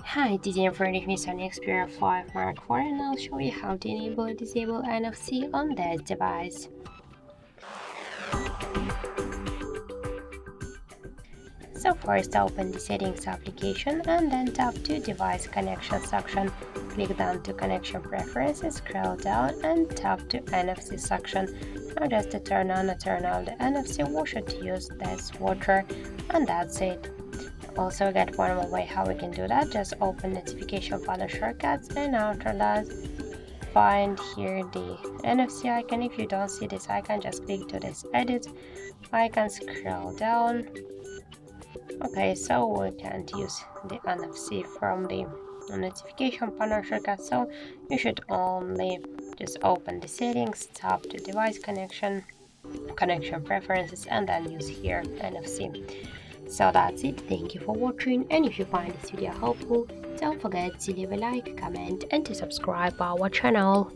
Hi, today I'm running with SONY XPERIA 5 Mark IV and I'll show you how to enable and disable NFC on this device. So first open the settings application and then tap to device connection section. Click down to connection preferences, scroll down and tap to NFC section. Now just to turn on or turn off the NFC, we should use this switcher and that's it. Also get one more way how we can do that. Just open notification panel shortcuts and after that find here the NFC icon. If you don't see this icon, just click to this edit icon, scroll down. Okay, so we can't use the NFC from the notification panel shortcut, so you should only just open the settings, tap to device connection preferences and then use here NFC. So that's it. Thank you for watching, and if you find this video helpful, don't forget to leave a like, comment and to subscribe our channel.